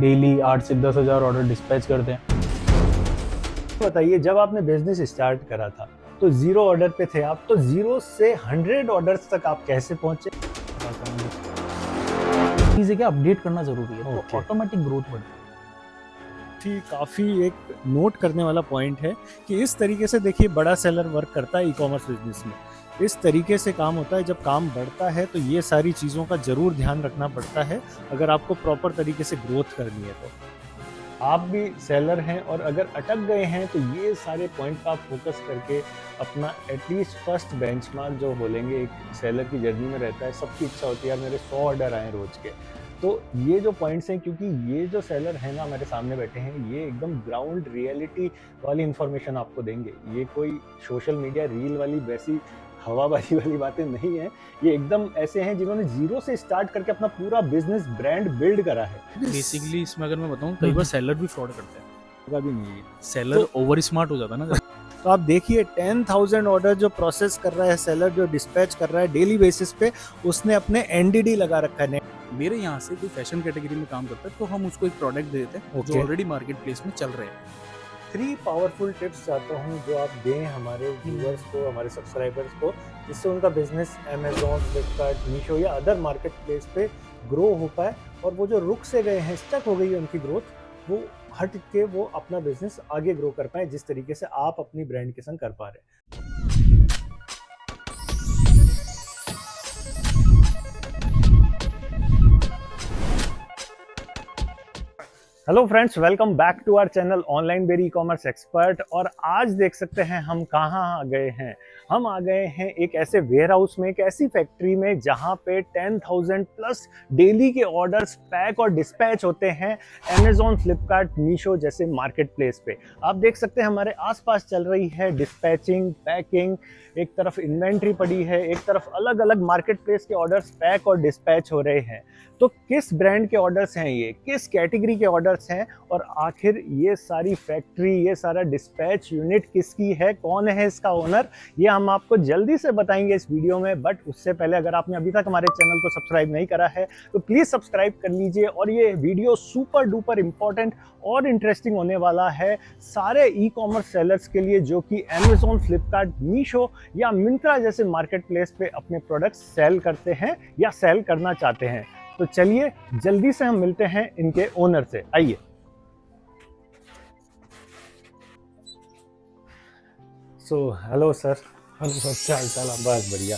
Daily 8 से 10 हज़ार order dispatch करते हैं। बताइए, जब आपने बिजनेस स्टार्ट करा था तो जीरो ऑर्डर पे थे आप, तो जीरो से 100 ऑर्डर्स तक आप कैसे पहुंचे? चीज़ है कि अपडेट करना ज़रूरी है, तो Okay. ऑटोमेटिक ग्रोथ बढ़ती है। काफ़ी एक नोट करने वाला पॉइंट है कि इस तरीके से देखिए बड़ा सेलर वर्क करता है ई कॉमर्स बिजनेस में। इस तरीके से काम होता है। जब काम बढ़ता है तो ये सारी चीज़ों का ज़रूर ध्यान रखना पड़ता है अगर आपको प्रॉपर तरीके से ग्रोथ करनी है तो। आप भी सेलर हैं और अगर अटक गए हैं तो ये सारे पॉइंट का आप फोकस करके अपना एटलीस्ट फर्स्ट बेंचमार्क जो बोलेंगे एक सेलर की जर्नी में रहता है। सबकी इच्छा होती है यार मेरे 100 ऑर्डर आए रोज के। तो ये जो पॉइंट्स हैं, क्योंकि ये जो सेलर है ना हमारे सामने बैठे हैं, ये एकदम ग्राउंड रियलिटी वाली इंफॉर्मेशन आपको देंगे। ये कोई सोशल मीडिया रील वाली वैसी हवाबाजी वाली बातें नहीं है। ये एकदम ऐसे हैं जिन्होंने जीरो से स्टार्ट करके अपना पूरा बिजनेस ब्रांड बिल्ड करा है। बेसिकली इसमें अगर मैं बताऊं, कई बार सेलर भी फ्रॉड करते हैं। होगा भी नहीं है। सेलर ओवर स्मार्ट हो जाता है ना। तो आप देखिए 10,000 ऑर्डर जो प्रोसेस कर रहा है सेलर, जो डिस्पैच कर रहा है डेली बेसिस पे, उसने अपने एनडीडी लगा रखा है। मेरे यहाँ से कोई फैशन कैटेगरी में काम करता है तो हम उसको एक प्रोडक्ट दे देते हैं जो Okay. ऑलरेडी मार्केट प्लेस में चल रहे हैं। 3 पावरफुल टिप्स चाहता हूँ जो आप दें हमारे व्यूअर्स को, हमारे सब्सक्राइबर्स को, जिससे उनका बिजनेस अमेजोन, फ्लिपकार्ट, मीशो या अदर मार्केट प्लेस पे ग्रो हो पाए और वो जो रुक से गए हैं, स्टक हो गई है उनकी ग्रोथ, वो हट के वो अपना बिजनेस आगे ग्रो कर पाए जिस तरीके से आप अपनी ब्रांड के संग कर पा रहे हैं। Hello friends, welcome back to our channel online berry commerce expert. और आज देख सकते हैं हम कहाँ आ गए हैं। हम आ गए हैं एक ऐसे वेयर हाउस में, एक ऐसी फैक्ट्री में जहाँ पे 10,000 प्लस डेली के ऑर्डर्स पैक और डिस्पैच होते हैं अमेजोन, फ्लिपकार्ट, मीशो जैसे मार्केट प्लेस पे। आप देख सकते हैं हमारे आसपास चल रही है डिस्पैचिंग, पैकिंग। एक तरफ इन्वेंट्री पड़ी है, एक तरफ अलग अलग मार्केट प्लेस के ऑर्डर्स पैक और डिस्पैच हो रहे हैं। तो किस ब्रांड के ऑर्डर्स हैं ये, किस कैटेगरी के ऑर्डर्स हैं, और आखिर ये सारी फैक्ट्री, ये सारा डिस्पैच यूनिट किसकी है, कौन है इसका ओनर, ये हम आपको जल्दी से बताएंगे इस वीडियो में। बट उससे पहले अगर आपने अभी तक हमारे चैनल को सब्सक्राइब नहीं करा है तो प्लीज़ सब्सक्राइब कर लीजिए। और ये वीडियो सुपर डुपर इम्पॉर्टेंट और इंटरेस्टिंग होने वाला है सारे ई कॉमर्स सेलर्स के लिए जो कि अमेजोन, फ्लिपकार्ट, मीशो या मिंत्रा जैसे मार्केट प्लेस पे अपने प्रोडक्ट्स सेल करते हैं या सेल करना चाहते हैं। तो चलिए जल्दी से हम मिलते हैं इनके ओनर से, आइए। Hello sir. हेलो सर, क्या हाल चाल? बस बढ़िया।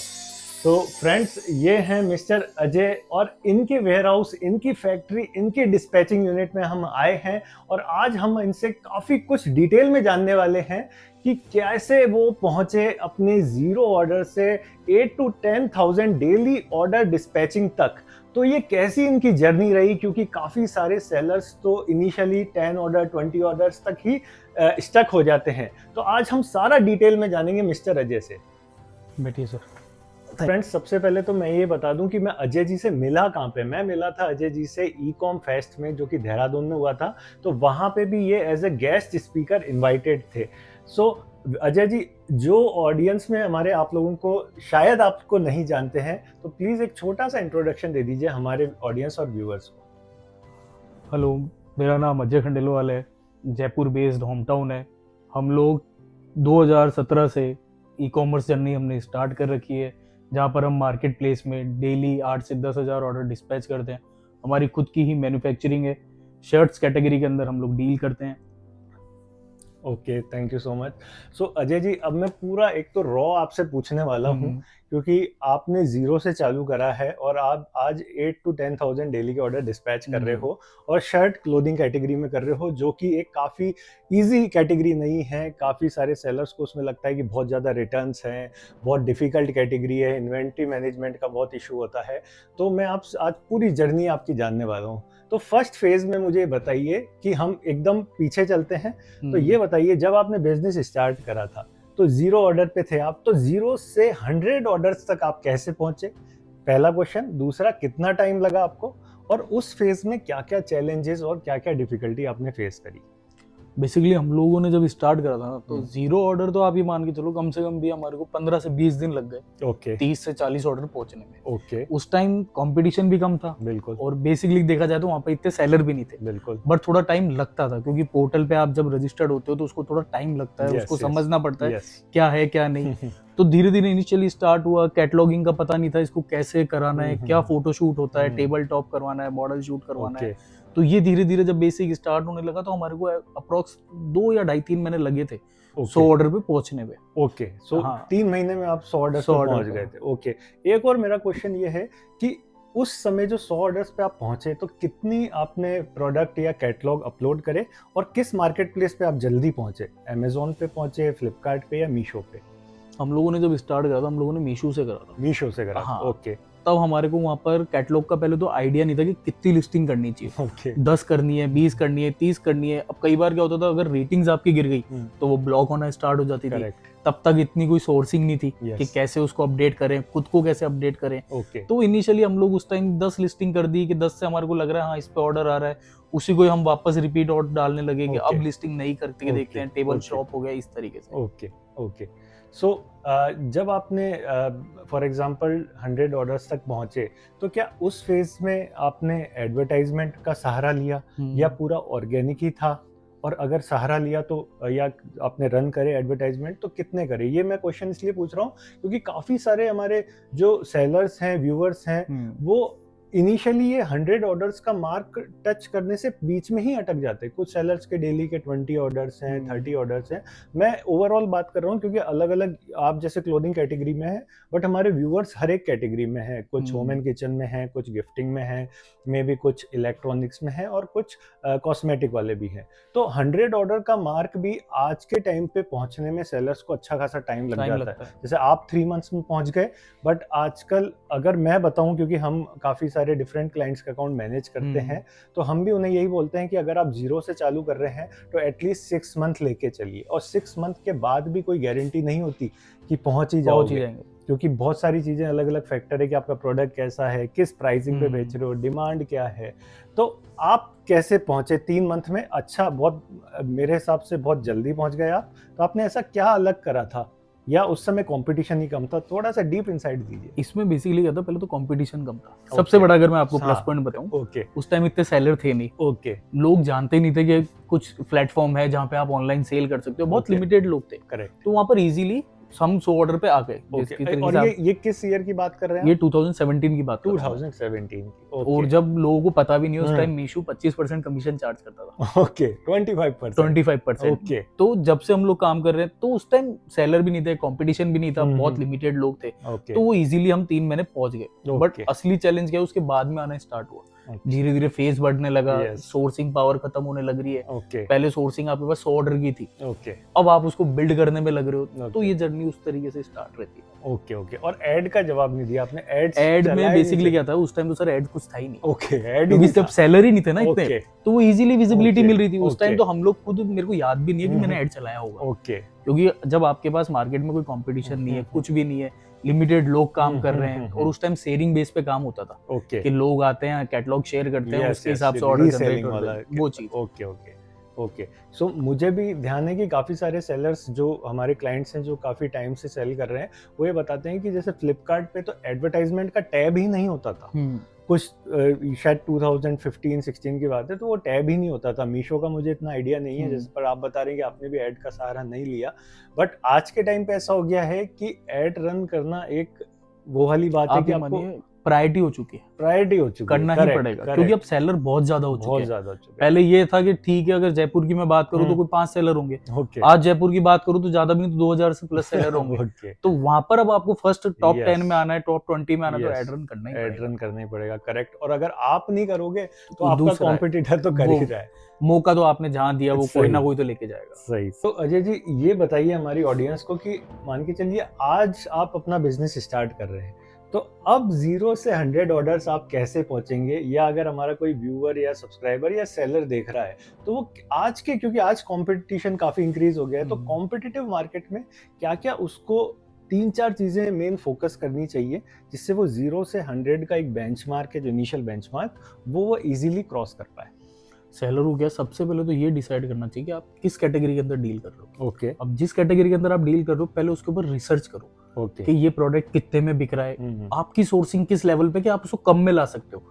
तो फ्रेंड्स, ये हैं मिस्टर अजय और इनके वेयर हाउस, इनकी फैक्ट्री, इनकी डिस्पैचिंग यूनिट में हम आए हैं। और आज हम इनसे काफ़ी कुछ डिटेल में जानने वाले हैं कि कैसे वो पहुंचे अपने जीरो ऑर्डर से 8 to 10,000 डेली ऑर्डर डिस्पैचिंग तक। तो ये कैसी इनकी जर्नी रही, क्योंकि काफ़ी सारे सेलर्स तो इनिशियली 10 ऑर्डर, 20 ऑर्डर्स तक ही स्टक हो जाते हैं। तो आज हम सारा डिटेल में जानेंगे मिस्टर अजय से। बैठिए सर। फ्रेंड्स, सबसे पहले तो मैं ये बता दूं कि मैं अजय जी से मिला कहाँ पे। मैं मिला था अजय जी से ई कॉम फेस्ट में, जो कि देहरादून में हुआ था। तो वहाँ पे भी ये as a guest speaker invited थे। सो अजय जी, जो ऑडियंस में हमारे आप लोगों को शायद आपको नहीं जानते हैं, तो प्लीज़ एक छोटा सा इंट्रोडक्शन दे दीजिए हमारे ऑडियंस और व्यूअर्स को। हेलो, मेरा नाम अजय खंडेलवाल है, जयपुर बेस्ड होम टाउन है। हम लोग 2017 से ई कॉमर्स जर्नी हमने स्टार्ट कर रखी है, जहाँ पर हम मार्केट प्लेस में डेली 8 से 10 हज़ार ऑर्डर डिस्पैच करते हैं। हमारी खुद की ही मैन्युफैक्चरिंग है। शर्ट्स कैटेगरी के अंदर हम लोग डील करते हैं। Okay, thank you so much. So Ajay ji, अब मैं पूरा एक तो रॉ आपसे पूछने वाला हूँ, क्योंकि आपने जीरो से चालू करा है और आप आज 8 to 10,000 डेली के ऑर्डर डिस्पैच कर रहे हो और शर्ट क्लोथिंग कैटेगरी में कर रहे हो, जो कि एक काफ़ी इजी कैटेगरी नहीं है। काफ़ी सारे सेलर्स को उसमें लगता है कि बहुत ज़्यादा रिटर्न्स हैं, बहुत डिफ़िकल्ट कैटेगरी है, इन्वेंट्री मैनेजमेंट का बहुत इशू होता है। तो मैं आप आज पूरी जर्नी आपकी जानने वाला हूँ। तो फर्स्ट फेज़ में मुझे बताइए कि हम एकदम पीछे चलते हैं। तो ये बताइए, जब आपने बिजनेस स्टार्ट करा था तो जीरो ऑर्डर पे थे आप, तो जीरो से 100 ऑर्डर्स तक आप कैसे पहुंचे? पहला क्वेश्चन। दूसरा, कितना टाइम लगा आपको, और उस फेज में क्या क्या चैलेंजेस और क्या क्या डिफिकल्टी आपने फेस करी? बेसिकली हम लोगों ने जब स्टार्ट करा था ना, तो हम्म। 0 ऑर्डर तो आप ये मान के चलो कम से कम भी हमारे को 15 से 20 दिन लग गए ओके 30 से 40 ऑर्डर पहुंचने में। ओके, उस टाइम कंपटीशन भी कम था बिल्कुल और बेसिकली देखा जाए तो वहाँ पे इतने सेलर भी नहीं थे, बिल्कुल, बट थोड़ा टाइम लगता था क्योंकि पोर्टल पे आप जब रजिस्टर्ड होते हो तो उसको थोड़ा टाइम लगता है, Yes, उसको yes, समझना पड़ता है यस क्या है क्या नहीं। तो धीरे धीरे इनिशियली स्टार्ट हुआ, कैटलॉगिंग का पता नहीं था इसको कैसे कराना है, क्या फोटो शूट होता है, टेबल टॉप करवाना है, मॉडल शूट करवाना ओके है। तो ये धीरे धीरे जब बेसिक स्टार्ट होने लगा तो हमारे को अप्रोक्स 2 या ढाई 3 महीने लगे थे 100 ऑर्डर पे पहुंचने में। ओके, सो हाँ। 3 महीने में आप 100 ऑर्डर्स 100 पे ऑर्डर पहुंच पे। गए थे। ओके, एक और मेरा क्वेश्चन ये है कि उस समय जो 100 ऑर्डर्स पे आप पहुंचे तो कितनी आपने प्रोडक्ट या कैटलॉग अपलोड करे और किस मार्केट प्लेस पे आप जल्दी पहुंचे? अमेजोन पे पहुंचे, फ्लिपकार्ट पे या मीशो पे? हम लोगों ने जब स्टार्ट करा था हम लोगों ने मीशो से करा था। मीशो से करा हाँ। ओके तब हमारे को वहाँ पर कैटलॉग का पहले तो आइडिया नहीं था कि कितनी लिस्टिंग करनी चाहिए, ओके 10 करनी है, 20 करनी है, 30 करनी है। अब कई बार क्या होता था अगर रेटिंग्स आपकी गिर गई तो वो ब्लॉक होना स्टार्ट हो जाती थी। करेक्ट तब तक इतनी कोई सोर्सिंग नहीं थी Yes. कि कैसे उसको अपडेट करें, खुद को कैसे अपडेट करें। ओके तो इनिशियली हम लोग उस टाइम 10 लिस्टिंग कर दी कि 10 से हमारे को लग रहा है हाँ इस पे ऑर्डर आ रहा है, उसी को ही हम वापस रिपीट ऑर्डर डालने लगे कि Okay. अब लिस्टिंग नहीं करते कि देखते हैं टेबल Okay. शॉप हो गया इस तरीके से। ओके ओके, सो जब आपने फॉर एग्जांपल 100 ऑर्डर्स तक पहुंचे तो क्या उस फेज में आपने एडवर्टाइजमेंट का सहारा लिया या पूरा ऑर्गेनिक ही था? और अगर सहारा लिया तो या आपने रन करे एडवर्टाइजमेंट तो कितने करे? ये मैं क्वेश्चन इसलिए पूछ रहा हूँ क्योंकि काफ़ी सारे हमारे जो सेलर्स हैं, व्यूअर्स हैं, वो इनिशियली ये 100 ऑर्डर्स का मार्क टच करने से बीच में ही अटक जाते हैं। कुछ सेलर्स के डेली के 20 ऑर्डर्स हैं, 30 ऑर्डर्स हैं। मैं ओवरऑल बात कर रहा हूँ क्योंकि अलग अलग आप जैसे क्लोथिंग कैटेगरी में है, बट हमारे व्यूअर्स हर एक कैटेगरी में है। कुछ होम एंड किचन में है, कुछ गिफ्टिंग में है, मे बी कुछ इलेक्ट्रॉनिक्स में है और कुछ कॉस्मेटिक वाले भी हैं। तो 100 ऑर्डर का मार्क भी आज के टाइम पे पहुंचने में सेलर्स को अच्छा खासा टाइम लग जाता है। जैसे आप 3 मंथ्स में पहुंच गए, बट आजकल अगर मैं बताऊं क्योंकि हम काफ़ी सारे डिफरेंट क्लाइंट्स का अकाउंट मैनेज करते हैं, तो हम भी उन्हें यही बोलते हैं कि अगर आप 0 से चालू कर रहे हैं तो एटलीस्ट 6 मंथ लेके चलिए। और 6 मंथ के बाद भी कोई गारंटी नहीं होती कि पहुंच ही जाओगे, क्योंकि बहुत सारी चीज़ें अलग अलग फैक्टर है कि आपका प्रोडक्ट कैसा है, किस प्राइसिंग पे बेच रहे हो, डिमांड क्या है। तो आप कैसे पहुंचे 3 मंथ में? अच्छा, बहुत मेरे हिसाब से बहुत जल्दी पहुंच गए आप। तो आपने ऐसा क्या अलग करा था या उस समय कंपटीशन ही कम था? थोड़ा सा डीप इनसाइट दीजिए। इसमें बेसिकली क्या था, पहले तो कंपटीशन कम था। सबसे बड़ा अगर मैं आपको प्लस पॉइंट बताऊं, ओके उस टाइम इतने सेलर थे नहीं। ओके लोग जानते नहीं थे कि कुछ प्लेटफॉर्म है जहाँ पे आप ऑनलाइन सेल कर सकते हो, बहुत Okay. लिमिटेड लोग थे। करेक्ट तो वहाँ पर इजीली हम 100 ऑर्डर पे आ गए। जिसकी ओके। तरीके और से आप- ये किस ईयर की बात कर रहे हैं? ये 2017 की बात कर रहा हूं। 2017 की। और जब लोगों को पता भी नहीं उस हम्म। टाइम मीशो 25% कमीशन चार्ज करता था। ओके 25%। 25%। ओके तो जब से हम लोग काम कर रहे हैं तो उस टाइम सेलर भी नहीं थे, कंपटीशन भी नहीं था, हम्म, बहुत लिमिटेड लोग थे। ओके तो वो इजीली हम 3 महीने पहुंच गए। बट ओके असली चैलेंज क्या है उसके बाद में आना स्टार्ट हुआ। अच्छा। धीरे धीरे फेस बढ़ने लगा, Yes. सोर्सिंग पावर खत्म होने लग रही है। ओके पहले सोर्सिंग आपके पास 100 ऑर्डर की थी, ओके अब आप उसको बिल्ड करने में लग रहे हो। तो Okay. ये जर्नी उस तरीके से स्टार्ट रहती है। Okay okay. और एड का जवाब नहीं दिया आपने। एड में बेसिकली क्या था, उस टाइम तो सर एड कुछ था ही नहीं, ओके एड क्योंकि जब सेलर ही नहीं थे ना इतने, ओके तो वो इजीली विजिबिलिटी Okay. मिल रही थी उस टाइम। Okay. तो हम लोग खुद, मेरे को याद भी नहीं है कि मैंने हम्म। एड चलाया होगा, ओके क्योंकि जब आपके पास मार्केट में कोई कंपटीशन नहीं है, कुछ भी नहीं है, लिमिटेड लोग काम कर रहे हैं, और उस टाइम शेयरिंग बेस पे काम होता था ओके कि लोग आते हैं, कैटलॉग शेयर करते हैं, Yes, उसके yes, हिसाब से ये ऑर्डर reselling जनरेट वाला होता है, वो चीज। Okay okay okay. सो मुझे भी ध्यान है कि काफ़ी सारे सेलर्स जो हमारे क्लाइंट्स हैं जो काफ़ी टाइम से सेल कर रहे हैं, वो ये बताते हैं कि जैसे फ्लिपकार्ट पे तो एडवर्टाइजमेंट का टैब ही नहीं होता था। कुछ शायद 2015-16 की बात है, तो वो टैब ही नहीं होता था। मीशो का मुझे इतना आइडिया नहीं है, जैसे पर आप बता रहे हैं कि आपने भी ऐड का सहारा नहीं लिया। बट आज के टाइम पे ऐसा हो गया है कि ऐड रन करना एक वो वाली बात है कि आपको प्रायोरिटी हो चुकी है, प्रायोरिटी हो चुकी है, करना ही पड़ेगा, क्योंकि अब सेलर बहुत ज्यादा हो चुके बहुत हैं। ज्यादा हो चुके हैं। पहले ये था कि ठीक है, अगर जयपुर की मैं बात करूं तो कोई 5 सेलर होंगे। ओके आज जयपुर की बात करूं तो ज्यादा भी नहीं तो 2000 से प्लस सेलर होंगे। ओके तो वहां पर अब आपको फर्स्ट टॉप Yes. 10 में आना है, टॉप 20 में आना है, तो Yes. एड रन करना ही ऐड पड़ेगा। रन करना ही पड़ेगा। करेक्ट। और अगर आप नहीं करोगे तो तो आपका दूसरा है। कॉम्पिटिटर तो कर ही वो रहा है। मौका तो आपने जहां दिया वो कोई सही। ना कोई तो लेके जाएगा। सही। तो अजय जी ये बताइए हमारी ऑडियंस को कि मान के चलिए आज आप अपना बिजनेस स्टार्ट कर रहे हैं, तो अब 0 से 100 ऑर्डर्स आप कैसे पहुंचेंगे? या अगर हमारा कोई व्यूअर या सब्सक्राइबर या सेलर देख रहा है तो वो आज के, क्योंकि आज कंपटीशन काफी इंक्रीज हो गया है, तो कॉम्पिटिटिव मार्केट में क्या क्या उसको 3-4 चीजें मेन फोकस करनी चाहिए जिससे वो 0 से 100 का एक बेंचमार्क है, जो इनिशियल बेंचमार्क, वो इजीली क्रॉस कर पाए? सेलर को क्या सबसे पहले तो ये डिसाइड करना चाहिए कि आप किस कैटेगरी के अंदर डील कर रहे हो। ओके अब जिस कैटेगरी के अंदर आप डील कर रहे हो पहले उसके ऊपर रिसर्च करो ओके कि ये प्रोडक्ट कितने में बिक रहा है, आपकी सोर्सिंग किस लेवल पे कि आप उसको कम में ला सकते हो,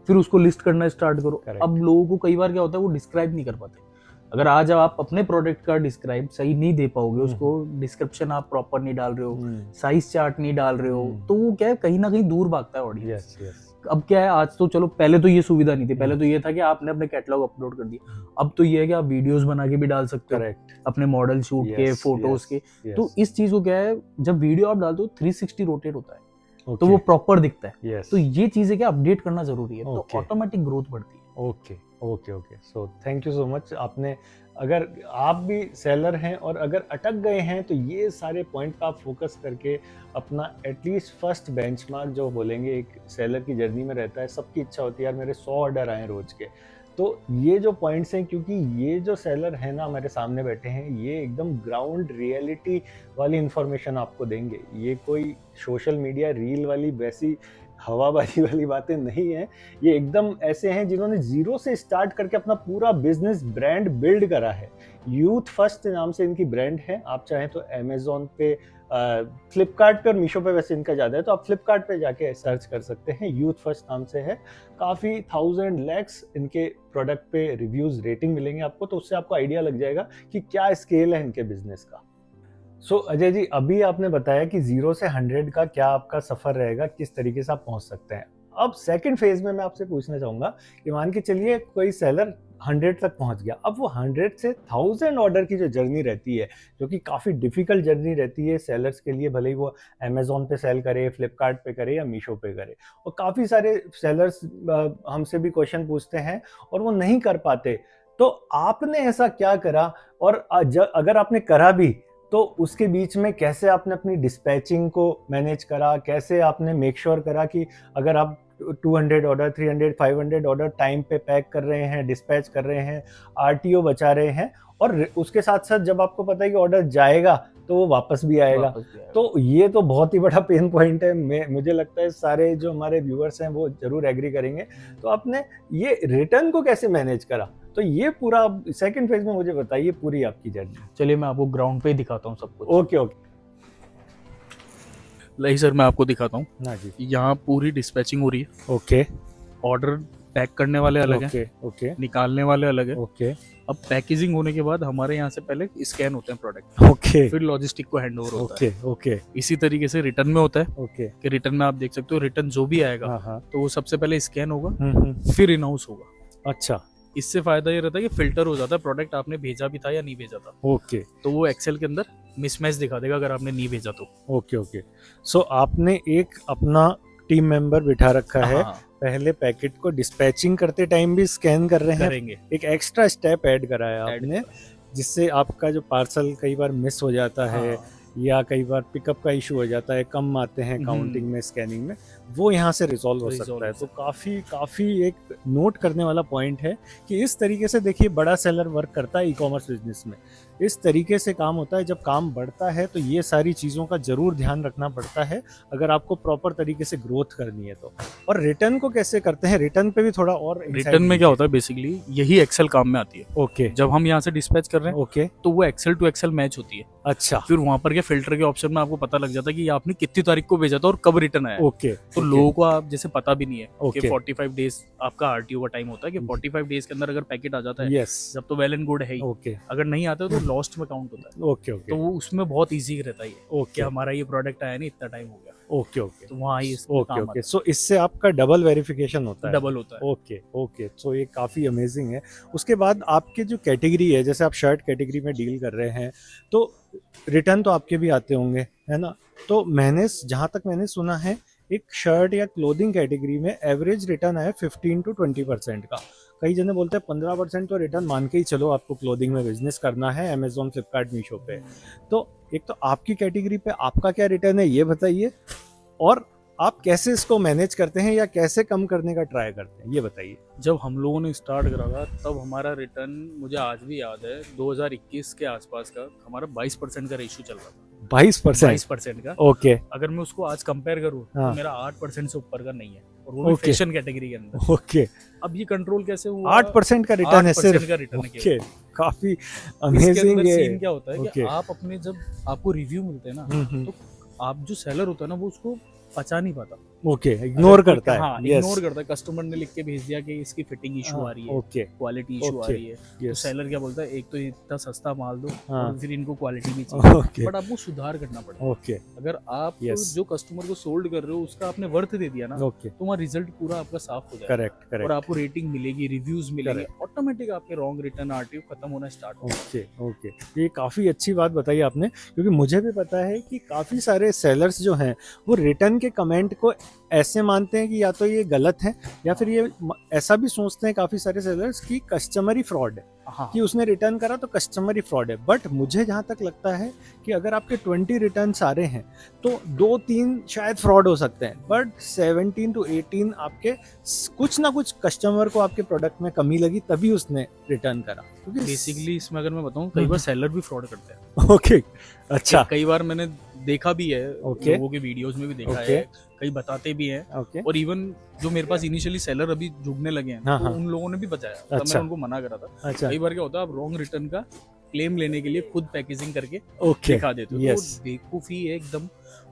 फिर उसको लिस्ट करना स्टार्ट करो। Correct. अब लोगों को कई बार क्या होता है वो डिस्क्राइब नहीं कर पाते। अगर आज आप अपने प्रोडक्ट का डिस्क्राइब सही नहीं दे पाओगे, उसको डिस्क्रिप्शन आप प्रॉपर नहीं डाल रहे हो, साइज चार्ट नहीं डाल रहे हो, तो वो क्या है कहीं ना कहीं दूर भागता है ऑडियंस। यस यस अब क्या है आज तो चलो पहले तो ये सुविधा नहीं थी, पहले तो ये था कि आपने अपने कैटलॉग अपलोड कर दिया, अब तो ये है कि आप वीडियोस बना के भी डाल सकते हो करेक्ट अपने मॉडल शूट के फोटोज के। तो इस चीज को क्या है जब वीडियो आप डालते हो 360 रोटेट होता है तो वो प्रॉपर दिखता है। यस तो ये चीजें क्या अपडेट करना जरूरी है, तो Okay. ऑटोमेटिक ग्रोथ बढ़ती है। Okay okay okay so thank you so much. आपने अगर आप भी सेलर हैं और अगर अटक गए हैं तो ये सारे पॉइंट पे आप फोकस करके अपना एटलीस्ट फर्स्ट बेंचमार्क जो बोलेंगे एक सेलर की जर्नी में रहता है, सबकी इच्छा होती है यार मेरे 100 ऑर्डर आए रोज के। तो ये जो पॉइंट्स हैं, क्योंकि ये जो सेलर है ना हमारे सामने बैठे हैं, ये एकदम ग्राउंड रियलिटी वाली इंफॉर्मेशन आपको देंगे। ये कोई सोशल मीडिया रील वाली वैसी हवाबाजी वाली बातें नहीं है। ये एकदम ऐसे हैं जिन्होंने जीरो से स्टार्ट करके अपना पूरा बिजनेस ब्रांड बिल्ड करा है। यूथ फर्स्ट नाम से इनकी ब्रांड है। आप चाहें तो अमेजोन पे, फ्लिपकार्ट पे और मीशो पे वैसे इनका ज़्यादा है, तो आप फ्लिपकार्ट पे जाके सर्च कर सकते हैं। यूथ फर्स्ट नाम से है। काफ़ी 1000 लैक्स इनके प्रोडक्ट पे रिव्यूज़ रेटिंग मिलेंगे आपको, तो उससे आपको आइडिया लग जाएगा कि क्या स्केल है इनके बिजनेस का। सो अजय जी, अभी आपने बताया कि 0 से 100 का क्या आपका सफ़र रहेगा, किस तरीके से आप पहुंच सकते हैं। अब सेकंड फेज में मैं आपसे पूछना चाहूँगा कि मान के चलिए कोई सेलर 100 तक पहुंच गया, अब वो 100 से 1000 ऑर्डर की जो जर्नी रहती है, जो कि काफ़ी डिफिकल्ट जर्नी रहती है सेलर्स के लिए, भले ही वो अमेजोन पे सेल करे, फ्लिपकार्ट पे करे या मीशो पे करे। और काफ़ी सारे सेलर्स हमसे भी क्वेश्चन पूछते हैं और वो नहीं कर पाते। तो आपने ऐसा क्या करा, और अगर आपने करा भी तो उसके बीच में कैसे आपने अपनी डिस्पैचिंग को मैनेज करा, कैसे आपने मेक श्योर करा कि अगर आप 200 ऑर्डर, 300, 500 ऑर्डर टाइम पे पैक कर रहे हैं, डिस्पैच कर रहे हैं, आरटीओ बचा रहे हैं, और उसके साथ साथ जब आपको पता है कि ऑर्डर जाएगा तो वो वापस भी आएगा। तो ये तो बहुत ही बड़ा पेन पॉइंट है। मुझे लगता है सारे जो हमारे व्यूअर्स हैं वो जरूर एग्री करेंगे। तो आपने ये रिटर्न को कैसे मैनेज करा, तो ये पूरा सेकंड फेज में मुझे बताइए पूरी आपकी जर्नी। चलिए मैं आपको ग्राउंड पे ही दिखाता हूँ सब कुछ। ओके ओके नहीं सर, मैं आपको दिखाता हूँ। ना जी, यहाँ पूरी डिस्पैचिंग हो रही है। ओके ऑर्डर पैक करने वाले अलग हैं, ओके ओके निकालने वाले अलग है। ओके अब पैकेजिंग होने के बाद हमारे यहाँ से पहले स्कैन होते हैं प्रोडक्ट, ओके फिर लॉजिस्टिक को हैंड ओवर होता है। ओके ओके इसी तरीके से रिटर्न में होता है ओके कि रिटर्न में आप देख सकते हो रिटर्न जो भी आएगा हाँ हाँ तो वो सबसे पहले स्कैन होगा, फिर इन हाउस होगा। अच्छा इससे फायदा ये रहता है कि फिल्टर हो जाता है प्रोडक्ट आपने भेजा भी था या नहीं भेजा था, ओके तो वो एक्सेल के अंदर मिसमैच दिखा देगा अगर आपने नहीं भेजा तो। ओके ओके सो आपने एक अपना टीम मेंबर बिठा रखा है, हाँ, पहले पैकेट को डिस्पैचिंग करते टाइम भी स्कैन कर रहे हैं, करेंगे। एक एक्स्ट्रा स्टेप ऐड करा है Add आपने, करा। जिससे आपका जो पार्सल कई बार मिस हो जाता है हाँ, या कई बार पिकअप का इशू हो जाता है, कम आते हैं काउंटिंग में, स्कैनिंग में, वो यहाँ से रिजॉल्व हो सकता है। तो काफ़ी एक नोट करने वाला पॉइंट है कि इस तरीके से देखिए बड़ा सेलर वर्क करता है ई कॉमर्स बिजनेस में। इस तरीके से काम होता है। जब काम बढ़ता है तो ये सारी चीज़ों का ज़रूर ध्यान रखना पड़ता है अगर आपको प्रॉपर तरीके से ग्रोथ करनी है तो। और रिटर्न को कैसे करते हैं, रिटर्न पे भी थोड़ा और रिटर्न में क्या होता है बेसिकली यही एक्सेल काम में आती है। ओके जब हम यहाँ से डिस्पैच कर रहे हैं ओके तो वो एक्सेल टू एक्सेल मैच होती है। अच्छा फिर वहां पर क्या फिल्टर के ऑप्शन में आपको पता लग जाता है कि ये आपने कितनी तारीख को भेजा था और कब रिटर्न आया। ओके तो लोगों को आप जैसे पता भी नहीं है कि Okay. 45 डेज आपका आरटीओ का टाइम होता है कि 45 डेज के अंदर अगर पैकेट आ जाता है यस जब तो वेल एंड गुड है ही, ओके अगर नहीं आता है तो लॉस्ट में काउंट होता है। ओके ओके तो वो उसमें बहुत इजी रहता है कि ओके हमारा ये प्रोडक्ट आया नहीं इतना टाइम हो गया, ओके ओके तो वहाँ ही ओके ओके सो इससे आपका डबल वेरिफिकेशन होता है। डबल होता है। ओके ओके सो ये काफ़ी अमेजिंग है। उसके बाद आपके जो कैटेगरी है, जैसे आप शर्ट कैटेगरी में डील कर रहे हैं, तो रिटर्न तो आपके भी आते होंगे, है ना? तो मैंने जहाँ तक मैंने सुना है एक शर्ट या क्लोथिंग कैटेगरी में एवरेज रिटर्न है 15 to 20% का। कई जने बोलते हैं 15% तो रिटर्न मान के ही चलो आपको क्लोथिंग में बिजनेस करना है अमेजोन, फ्लिपकार्ट, मीशो पे। तो एक तो आपकी कैटेगरी पे आपका क्या रिटर्न है ये बताइए, और आप कैसे इसको मैनेज करते हैं या कैसे कम करने का ट्राई करते हैं ये बताइए। जब हम लोगों ने स्टार्ट करा था तब हमारा रिटर्न मुझे आज भी याद है 2021 के आसपास का हमारा 22% का रेशियो चल रहा था। 22%? 22% का। ओके अगर मैं उसको आज कंपेयर करूँ हाँ। तो मेरा 8% से ऊपर का नहीं है, और वो भी Okay. फैशन कैटेगरी के अंदर। ओके, अब ये कंट्रोल कैसे हुआ? 8% का रिटर्न है 8% सिर्फ? का रिटर्न है ओके, काफी इसके अमेजिंग अंदर है। सीन क्या होता है कि Okay. आप अपने जब आपको रिव्यू मिलते हैं ना, हम्म, तो आप जो सेलर होता है ना वो उसको पचा नहीं पाता, ओके, इग्नोर अगर कोई- करता है। हाँ, Yes. इग्नोर करता है। कस्टमर ने लिख के भेज दिया कि इसकी फिटिंग इशू आ रही है, ओके, क्वालिटी इशू आ Okay. रही है, तो यस, सेलर क्या बोलता है, एक तो इतना सस्ता माल दो हाँ। और फिर इनको क्वालिटी भी चाहिए, ओके, बट आपको सुधार करना पड़ेगा। ओके, अगर आप Yes. जो कस्टमर को सोल्ड कर रहे हो उसका आपने वर्थ दे दिया ना, ओके, तो वहाँ रिजल्ट पूरा आपका साफ हो जाएगा, करेक्ट, और करेक्ट, आपको रेटिंग मिलेगी, रिव्यूज मिलेंगे, ऑटोमेटिक आपके रॉन्ग रिटर्न आरटीओ खत्म होना स्टार्ट हो ओके, ओके। ये काफ़ी अच्छी बात बताई आपने, क्योंकि मुझे भी पता है कि काफ़ी सारे सेलर्स जो हैं वो रिटर्न के कमेंट को ऐसे मानते हैं कि या तो ये गलत है, या फिर ये ऐसा भी सोचते हैं काफ़ी सारे सेलर्स कि कस्टमर ही फ्रॉड है, हाँ, कि उसने रिटर्न करा तो कस्टमर ही फ्रॉड है। बट मुझे जहाँ तक लगता है कि अगर आपके 20 रिटर्न आ रहे हैं तो 2-3 शायद फ्रॉड हो सकते हैं, बट 17 to 18 आपके कुछ ना कुछ कस्टमर को आपके प्रोडक्ट में कमी लगी तभी उसने रिटर्न करा, क्योंकि बेसिकली इसमें अगर मैं बताऊं, कई बार सेलर भी फ्रॉड करते हैं। ओके, अच्छा, कई बार मैंने देखा भी है, Okay. लोगों के वीडियोस में भी देखा Okay. है, कई बताते भी हैं, ओके, और इवन जो मेरे पास इनिशियली सेलर अभी जुड़ने लगे हैं, हाँ, तो हाँ। उन लोगों ने भी बताया, तब अच्छा। मैंने उनको मना करा था। अच्छा, कई बार क्या होता है, आप रॉन्ग रिटर्न का क्लेम लेने के लिए खुद पैकेजिंग करके ओके, दिखा देते हो, Yes. तो बेवकूफी है एकदम।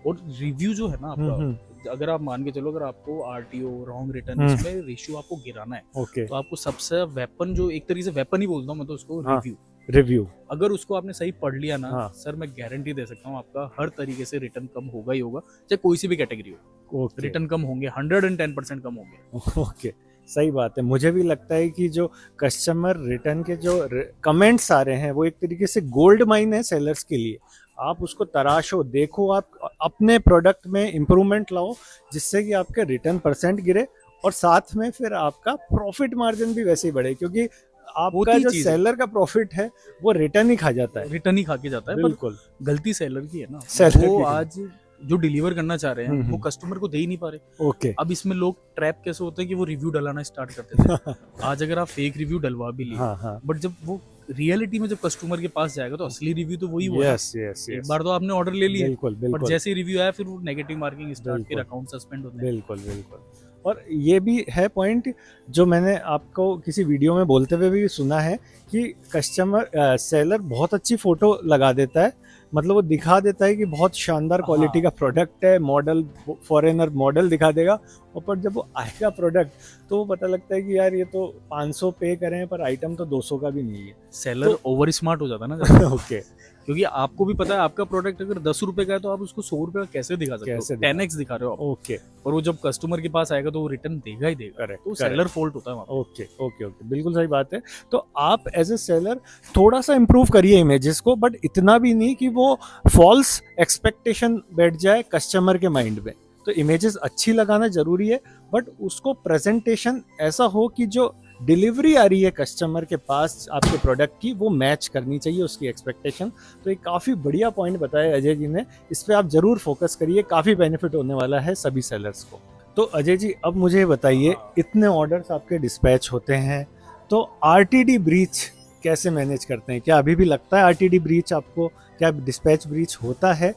और रिव्यू जो है ना आपका, अगर आप मान के चलो, अगर आपको आरटीओ रॉन्ग रिटर्न हम्म। इसमें रेशियो आपको गिराना है, ओके, तो आपको सबसे वेपन, जो एक तरीके से वेपन ही बोलता हूँ मैं तो उसको, हाँ। रिव्यू। रिव्यू, अगर उसको आपने सही पढ़ लिया ना, हाँ। सर मैं गारंटी दे सकता हूँ आपका हर तरीके से रिटर्न कम होगा ही होगा, चाहे कोई सी भी कैटेगरी हो, ओके, रिटर्न कम होंगे, 110% कम होंगे। ओके, सही बात है। मुझे भी लगता है कि जो कस्टमर रिटर्न के जो कमेंट्स आ रहे हैं वो एक तरीके से गोल्ड माइन है सेलर्स के लिए। आप उसको तराशो, देखो, आप अपने प्रोडक्ट में इम्प्रूवमेंट लाओ जिससे कि आपके रिटर्न परसेंट गिरे, और साथ में फिर आपका प्रॉफिट मार्जिन भी वैसे ही बढ़े, क्योंकि आपका होती जो चीज़ है। सेलर का प्रॉफिट है वो रिटर्न ही खा जाता है। रिटर्न ही खा के जाता है, पर बिल्कुल, गलती सेलर की है ना, Seller वो की है। आज जो डिलीवर करना चाह रहे हैं हम्म, वो कस्टमर को दे ही नहीं पा रहे। ओके, अब इसमें लोग ट्रैप कैसे होते हैं कि वो रिव्यू डलाना स्टार्ट कर देते हैं। आज अगर आप फेक रिव्यू डलवा भी लिए, हाँ, हाँ, बट जब वो रियलिटी में जब कस्टमर के पास जाएगा तो असली रिव्यू तो वही हुआ ना। यस, यस, एक यस, बार तो आपने ऑर्डर ले लिया, बिल्कुल, पर बिल्कुल, जैसे रिव्यू आया फिर वो नेगेटिव मार्किंग स्टार्ट, फिर बिल्कुल। अकाउंट सस्पेंड होते हैं। बिल्कुल, बिल्कुल। और ये भी है पॉइंट जो मैंने आपको किसी वीडियो में बोलते हुए भी सुना है कि कस्टमर सेलर बहुत अच्छी फोटो लगा देता है, मतलब वो दिखा देता है कि बहुत शानदार क्वालिटी का प्रोडक्ट है, मॉडल फॉरेनर मॉडल दिखा देगा, और पर जब वो आएगा प्रोडक्ट तो वो पता लगता है कि यार ये तो 500 पे करें पर आइटम तो 200 का भी नहीं है। सेलर ओवर स्मार्ट हो जाता है ना, ओके, क्योंकि आपको भी पता है आपका प्रोडक्ट अगर 10 रुपए का है तो आप उसको 100 रुपए का कैसे दिखा सकते कैसे हो, दिखा- 10x दिखा रहे हो आप, ओके, और वो जब कस्टमर के पास आएगा तो वो रिटर्न देगा ही देगा, करेक्ट, तो सेलर फॉल्ट होता है वहाँ पे। ओके, ओके, ओके, बिल्कुल सही बात है। तो आप एज ए सेलर थोड़ा सा इम्प्रूव करिए इमेजेस को, बट इतना भी नहीं कि वो फॉल्स एक्सपेक्टेशन बैठ जाए कस्टमर के माइंड में। तो इमेजेस अच्छी लगाना जरूरी है, बट उसको प्रेजेंटेशन ऐसा हो कि जो डिलीवरी आ रही है कस्टमर के पास आपके प्रोडक्ट की वो मैच करनी चाहिए उसकी एक्सपेक्टेशन। तो एक काफ़ी बढ़िया पॉइंट बताया अजय जी ने, इस पर आप जरूर फोकस करिए, काफ़ी बेनिफिट होने वाला है सभी सेलर्स को। तो अजय जी अब मुझे बताइए, इतने ऑर्डर्स आपके डिस्पैच होते हैं तो आरटीडी ब्रीच कैसे मैनेज करते हैं? क्या अभी भी लगता है आरटीडी ब्रीच आपको? क्या डिस्पैच ब्रीच होता है,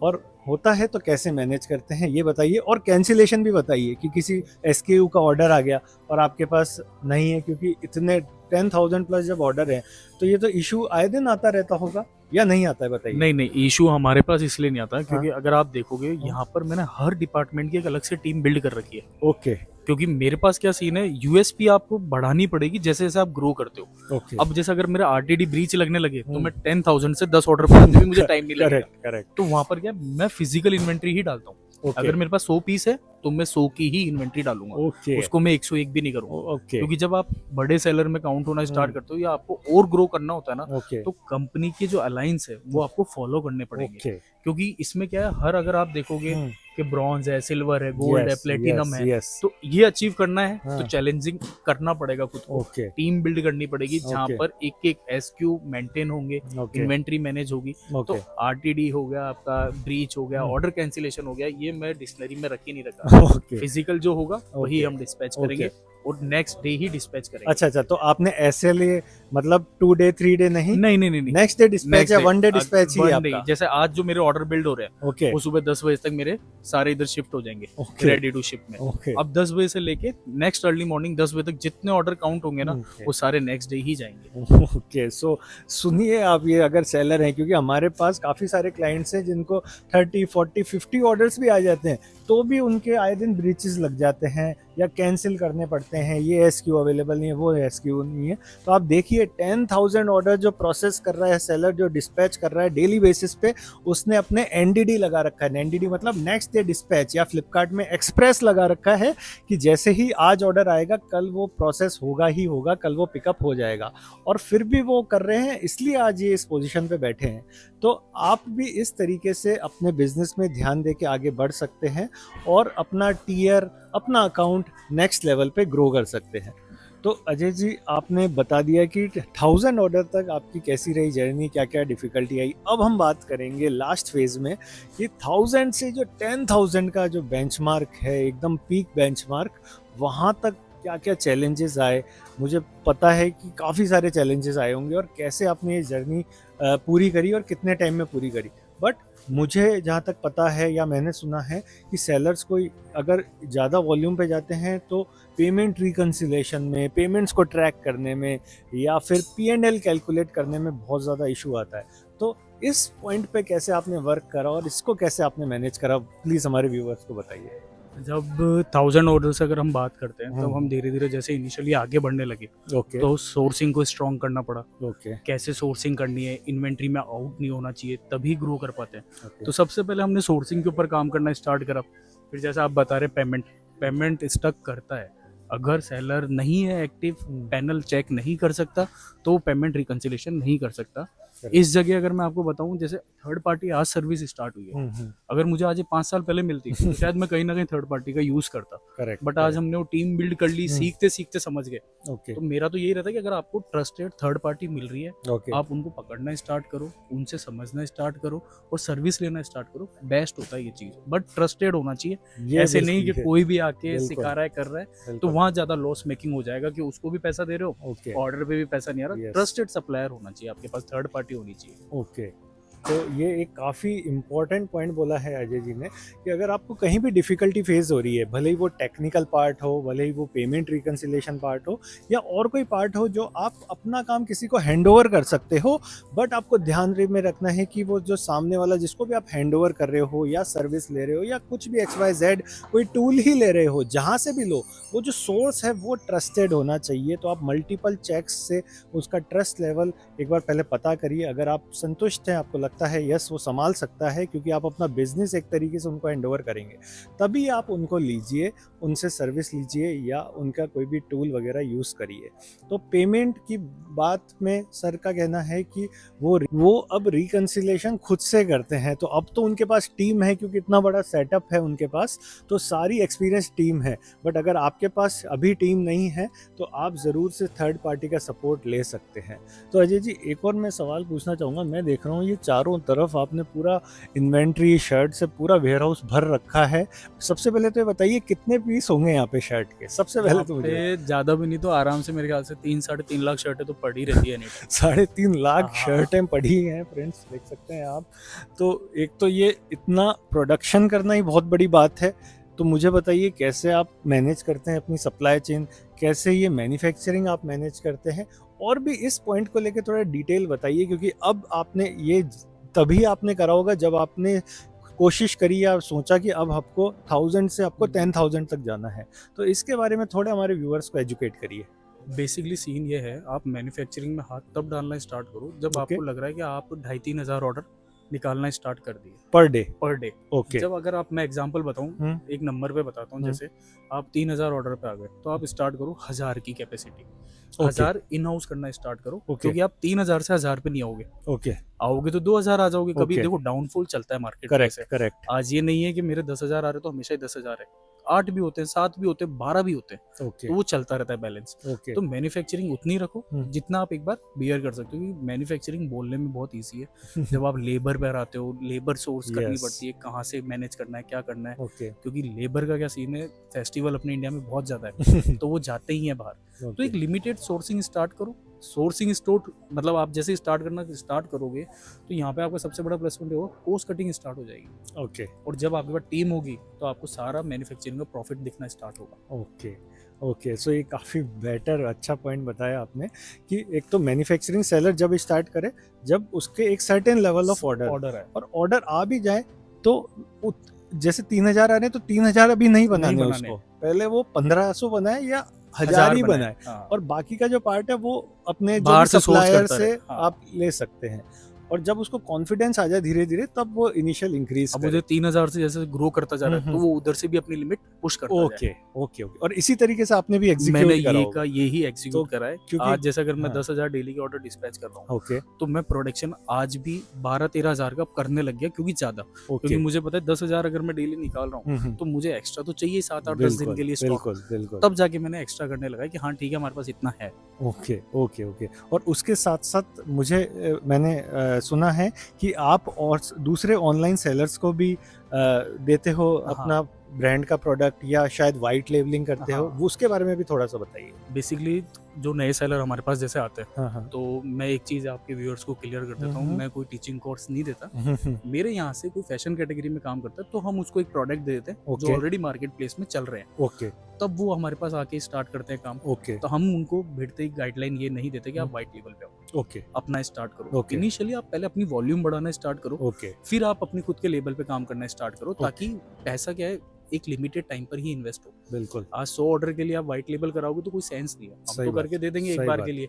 और होता है तो कैसे मैनेज करते हैं ये बताइए, और कैंसिलेशन भी बताइए कि किसी एसकेयू का ऑर्डर आ गया और आपके पास नहीं है, क्योंकि इतने 10,000 प्लस जब ऑर्डर है तो ये तो इशू आए दिन आता रहता होगा या नहीं आता है, बताइए। नहीं, इशू हमारे पास इसलिए नहीं आता क्योंकि अगर आप देखोगे यहाँ पर मैंने हर डिपार्टमेंट की एक अलग से टीम बिल्ड कर रखी है। ओके, क्योंकि मेरे पास क्या सीन है, यूएसपी आपको बढ़ानी पड़ेगी जैसे जैसे आप ग्रो करते हो। ओके, अब जैसे अगर मेरा आरटीडी ब्रीच लगने लगे तो मैं 10,000 से 10 ऑर्डर बनाने में मुझे टाइम नहीं लगेगा। करेक्ट, करेक्ट, तो वहां पर क्या मैं फिजिकल इन्वेंट्री ही डालता हूँ। ओके, अगर मेरे पास 100 पीस है तो मैं 100 की ही इन्वेंट्री डालूंगा, ओके, उसको मैं 101 भी नहीं करूंगा। ओके, क्योंकि जब आप बड़े सेलर में काउंट होना स्टार्ट करते हो या आपको और ग्रो करना होता है ना, ओके, तो कंपनी के जो अलायंस है वो आपको फॉलो करने पड़ेंगे। ओके, क्योंकि इसमें क्या है, हर अगर आप देखोगे कि ब्रॉन्ज है, सिल्वर है, गोल्ड है, Yes, प्लेटिनम yes, है, yes, तो ये अचीव करना है हाँ। तो चैलेंजिंग करना पड़ेगा खुद को। ओके, टीम बिल्ड करनी पड़ेगी जहाँ Okay. पर एक एक एसक्यू मेंटेन होंगे, ओके, इन्वेंट्री मैनेज होगी। तो ओके, आरटीडी हो गया आपका, ब्रीच हो गया, हम्म। ऑर्डर कैंसिलेशन हो गया, ये मैं डिक्शनरी में रख ही नहीं रखा। ओके, फिजिकल जो होगा वही Okay. हम डिस्पैच करेंगे और नेक्स्ट डे ही डिस्पैच करेंगे। अच्छा, तो आपने SLA मतलब 2 डे 3 डे नहीं, नहीं नहीं नहीं नहीं नेक्स्ट डे डिस्पैच Next या day, 1 डे डिस्पैच ही है one day। आपका? जैसे आज जो मेरे ऑर्डर बिल्ड हो रहे हैं ओके वो सुबह 10 बजे तक मेरे सारे इधर शिफ्ट हो जाएंगे, ओके रेडी टू शिप में। ओके अब 10 बजे से लेके नेक्स्ट अर्ली मॉर्निंग 10 बजे तक जितने ऑर्डर काउंट होंगे ना ओके। वो सारे नेक्स्ट डे ही जाएंगे। ओके सो सुनिए आप, ये अगर सेलर हैं, क्योंकि हमारे पास काफ़ी सारे क्लाइंट्स हैं जिनको 30 40 50 ऑर्डर्स भी आ जाते हैं, तो भी उनके आए दिन ब्रीचेस लग जाते हैं या कैंसिल करने पड़ते हैं, ये एसक्यू अवेलेबल नहीं है, वो एसक्यू नहीं है। तो आप देखिए 10,000 ऑर्डर जो प्रोसेस कर रहा है सेलर, जो डिस्पैच कर रहा है डेली बेसिस पे, उसने अपने एनडीडी लगा रखा है। एनडीडी मतलब नेक्स्ट डे डिस्पैच, या फ्लिपकार्ट में एक्सप्रेस लगा रखा है कि जैसे ही आज ऑर्डर आएगा कल वो प्रोसेस होगा ही होगा, कल वो पिकअप हो जाएगा। और फिर भी वो कर रहे हैं, इसलिए आज ये इस पोजीशन पे बैठे हैं। तो आप भी इस तरीके से अपने बिजनेस में ध्यान दे के आगे बढ़ सकते हैं और अपना टीयर, अपना अकाउंट नेक्स्ट लेवल पे ग्रो कर सकते हैं। तो अजय जी, आपने बता दिया कि 1000 ऑर्डर तक आपकी कैसी रही जर्नी, क्या क्या डिफिकल्टी आई। अब हम बात करेंगे लास्ट फेज में कि 1000 से जो 10,000 का जो बेंचमार्क है, एकदम पीक बेंचमार्क, वहाँ तक क्या क्या चैलेंजेस आए। मुझे पता है कि काफ़ी सारे चैलेंजेस आए होंगे, और कैसे आपने ये जर्नी पूरी करी और कितने टाइम में पूरी करी। बट मुझे जहाँ तक पता है या मैंने सुना है कि सेलर्स को अगर ज़्यादा वॉल्यूम पे जाते हैं तो पेमेंट रिकन्सिलेशन में, पेमेंट्स को ट्रैक करने में, या फिर P&L कैलकुलेट करने में बहुत ज़्यादा इशू आता है। तो इस पॉइंट पे कैसे आपने वर्क करा और इसको कैसे आपने मैनेज करा, प्लीज़ हमारे व्यूअर्स को बताइए। जब 1000 ऑर्डर से अगर हम बात करते हैं तब हम धीरे धीरे जैसे इनिशियली आगे बढ़ने लगे ओके तो सोर्सिंग को स्ट्रॉन्ग करना पड़ा। ओके कैसे सोर्सिंग करनी है, इन्वेंट्री में आउट नहीं होना चाहिए, तभी ग्रो कर पाते हैं। ओके तो सबसे पहले हमने सोर्सिंग के ऊपर काम करना स्टार्ट करा। फिर जैसा आप बता रहे पेमेंट स्टक करता है। अगर सेलर नहीं है एक्टिव, पैनल चेक नहीं कर सकता तो वो पेमेंट रिकन्सिलेशन नहीं कर सकता। इस जगह अगर मैं आपको बताऊं, जैसे थर्ड पार्टी आज सर्विस स्टार्ट हुई है, अगर मुझे आज 5 साल पहले मिलती तो शायद मैं कहीं ना कहीं थर्ड पार्टी का यूज करता। करेक्ट। बट आज हमने वो टीम बिल्ड कर ली, सीखते सीखते समझ गए। ओके तो मेरा तो यही रहता है कि अगर आपको ट्रस्टेड थर्ड पार्टी मिल रही है, ओके आप उनको पकड़ना स्टार्ट करो, उनसे समझना स्टार्ट करो और सर्विस लेना स्टार्ट करो। बेस्ट होता है ये चीज, बट ट्रस्टेड होना चाहिए। ये ऐसे नहीं कि कोई भी आके बिल्कुल। सिखा रहा है, कर रहा है, तो बिल्कुल। वहाँ ज्यादा लॉस मेकिंग हो जाएगा कि उसको भी पैसा दे रहे हो, ओके ऑर्डर पे भी पैसा नहीं आ रहा। Yes. ट्रस्टेड सप्लायर होना चाहिए आपके पास, थर्ड पार्टी होनी चाहिए। ओके। तो ये एक काफ़ी इम्पॉर्टेंट पॉइंट बोला है अजय जी ने कि अगर आपको कहीं भी डिफ़िकल्टी फेस हो रही है, भले ही वो टेक्निकल पार्ट हो, भले ही वो पेमेंट रिकन्सिलेशन पार्ट हो, या और कोई पार्ट हो जो आप अपना काम किसी को हैंड ओवर कर सकते हो, बट आपको ध्यान में रखना है कि वो जो सामने वाला जिसको भी आप हैंड ओवर कर रहे हो या सर्विस ले रहे हो या कुछ भी XYZ कोई टूल ही ले रहे हो, जहाँ से भी लो, वो जो सोर्स है वो ट्रस्टेड होना चाहिए। तो आप मल्टीपल चेक्स से उसका ट्रस्ट लेवल एक बार पहले पता करिए। अगर आप संतुष्ट हैं, आपको लगता है यस वो संभाल सकता है, क्योंकि आप अपना बिजनेस एक तरीके से उनको हैंड ओवर करेंगे, तभी आप उनको लीजिए, उनसे सर्विस लीजिए या उनका कोई भी टूल वगैरह यूज़ करिए। तो पेमेंट की बात में सर का कहना है कि वो अब रिकन्सिलेशन खुद से करते हैं। तो अब तो उनके पास टीम है, क्योंकि इतना बड़ा सेटअप है उनके पास, तो सारी एक्सपीरियंस टीम है। बट अगर आपके पास अभी टीम नहीं है तो आप ज़रूर से थर्ड पार्टी का सपोर्ट ले सकते हैं। तो अजय जी, एक और मैं सवाल पूछना चाहूँगा। मैं देख रहा हूँ ये चारों तरफ आपने पूरा इन्वेंट्री शर्ट से पूरा वेयर हाउस भर रखा है। सबसे पहले तो ये बताइए कितने पीस होंगे यहाँ पे शर्ट के? सबसे पहले तो मुझे ज्यादा भी नहीं तो आराम से मेरे ख्याल से 3-3.5 लाख शर्टें तो पड़ी रहती है। 3.5 लाख हाँ। शर्टें पड़ी हैं फ्रेंड्स, देख सकते हैं आप। तो एक तो ये इतना प्रोडक्शन करना ही बहुत बड़ी बात है। तो मुझे बताइए कैसे आप मैनेज करते हैं अपनी सप्लाई चेन, कैसे ये मैन्युफैक्चरिंग आप मैनेज करते हैं, और भी इस पॉइंट को लेकर थोड़ा डिटेल बताइए, क्योंकि अब आपने ये तभी आपने करा होगा जब आपने कोशिश करी या सोचा कि अब आपको 1000 से आपको 10,000 तक जाना है। तो इसके बारे में थोड़ा हमारे व्यूअर्स को एजुकेट करिए। बेसिकली सीन ये है, आप मैन्युफैक्चरिंग में हाथ तब डालना स्टार्ट करो जब आपको लग रहा है कि आप 2,500-3 हज़ार ऑर्डर निकालना स्टार्ट कर दिए पर डे। ओके। जब अगर आप, मैं एग्जांपल बताऊं, एक नंबर पे बताता हूं, जैसे आप 3,000 ऑर्डर पे आ गए तो आप स्टार्ट करो 1,000 की कैपेसिटी, 1,000 इन हाउस करना स्टार्ट करो, क्योंकि आप 3,000 से 1,000 पे नहीं आओगे। ओके, आओगे तो 2,000 आ जाओगे। कभी Okay. देखो डाउनफॉल चलता है मार्केट। करेक्ट। आज ये नहीं है कि मेरे 10,000 आ रहे तो हमेशा ही 10,000 है, 8 भी होते हैं, 7 भी होते हैं, 12 भी होते हैं। ओके तो वो चलता रहता है बैलेंस। ओके तो मैन्युफैक्चरिंग उतनी रखो जितना आप एक बार बियर कर सकते हो, क्योंकि मैन्युफैक्चरिंग बोलने में बहुत ईजी है। जब आप लेबर पर आते हो, लेबर सोर्स करनी Yes. पड़ती है, कहाँ से मैनेज करना है, क्या करना है, ओके क्योंकि लेबर का क्या सीन है, फेस्टिवल अपने इंडिया में बहुत ज्यादा है तो वो जाते ही हैं बाहर। तो एक लिमिटेड सोर्सिंग स्टार्ट करो, सोर्सिंग स्टोर मतलब आप जैसे स्टार्ट करना स्टार्ट करोगे तो यहाँ पे आपका सबसे बड़ा प्लस पॉइंट होगा, कॉस्ट कटिंग स्टार्ट हो जाएगी। ओके और जब आपके पास टीम होगी तो आपको सारा मैन्युफैक्चरिंग का प्रॉफिट दिखना स्टार्ट होगा। ओके ओके, सो ये काफ़ी बेटर अच्छा पॉइंट बताया आपने कि एक तो मैन्युफैक्चरिंग सेलर जब स्टार्ट करे जब उसके एक सर्टेन लेवल ऑफ ऑर्डर है और ऑर्डर आ भी जाए तो जैसे 3,000 आ रहे हैं तो 3,000 अभी नहीं बनाने बनाने। उसको, पहले वो 1,500 बनाए या 1,000 हजार ही बनाए, बनाए हाँ। और बाकी का जो पार्ट है वो अपने जो बाहर भी से source सप्लायर करता से रहे, हाँ। आप ले सकते हैं। और जब उसको कॉन्फिडेंस आ जाए धीरे धीरे तब वो इनिशियल इंक्रीज अब मुझे 3000 से जैसे ग्रो करता जा रहा है तो वो उधर से भी अपनी लिमिट पुश करता ओके जाए। ओके ओके, और इसी तरीके से आपने भी मैंने एग्जीक्यूट करा ये होगा। का यही एग्जीक्यूट करा है। क्योंकि- आज जैसे अगर मैं हाँ। 10,000 डेली की ऑर्डर डिस्पैच कर रहा हूँ ओके तो मैं प्रोडक्शन आज भी 12-13 हजार का करने लग गया, क्योंकि ज्यादा, ओके क्योंकि मुझे पता है 10,000 अगर मैं डेली निकाल रहा हूँ तो मुझे एक्स्ट्रा तो चाहिए 7-8-10 दिन के लिए स्टॉक। बिल्कुल बिल्कुल, तब जाके मैंने एक्स्ट्रा करने लगा कि हाँ ठीक है हमारे पास इतना है। Okay okay okay. और उसके साथ साथ मुझे मैंने सुना है कि आप और दूसरे ऑनलाइन सेलर्स को भी देते हो अपना ब्रांड का प्रोडक्ट या शायद वाइट लेबलिंग करते हो, हाँ। वो उसके बारे में भी थोड़ा सा बताइए। बेसिकली जो नए सेलर हमारे पास जैसे आते हैं हाँ हाँ तो मैं एक चीज़ आपके व्यूअर्स को क्लियर कर देता हूँ, मैं कोई टीचिंग कोर्स नहीं देता। मेरे यहाँ से कोई फैशन कैटेगरी में काम करता है तो हम उसको एक प्रोडक्ट दे देते हैं जो Okay. ऑलरेडी मार्केट प्लेस में चल रहे हैं, ओके तब वो हमारे पास आके स्टार्ट करते हैं काम। ओके तो हम उनको भिड़ते ही गाइडलाइन ये नहीं देते कि आप वाइट लेवल पे आओ, ओके अपना स्टार्ट करो। Okay. इनिशियली आप पहले अपनी वॉल्यूम बढ़ाना स्टार्ट करो, ओके फिर आप अपनी खुद के लेवल पे काम करना स्टार्ट करो, ताकि पैसा क्या है एक लिमिटेड टाइम पर ही इन्वेस्ट हो। बिल्कुल आज 100 ऑर्डर के लिए आप वाइट लेबल कराओगे तो कोई सेंस नहीं है, हम सही तो बात, करके दे देंगे एक सही बार बात। के लिए,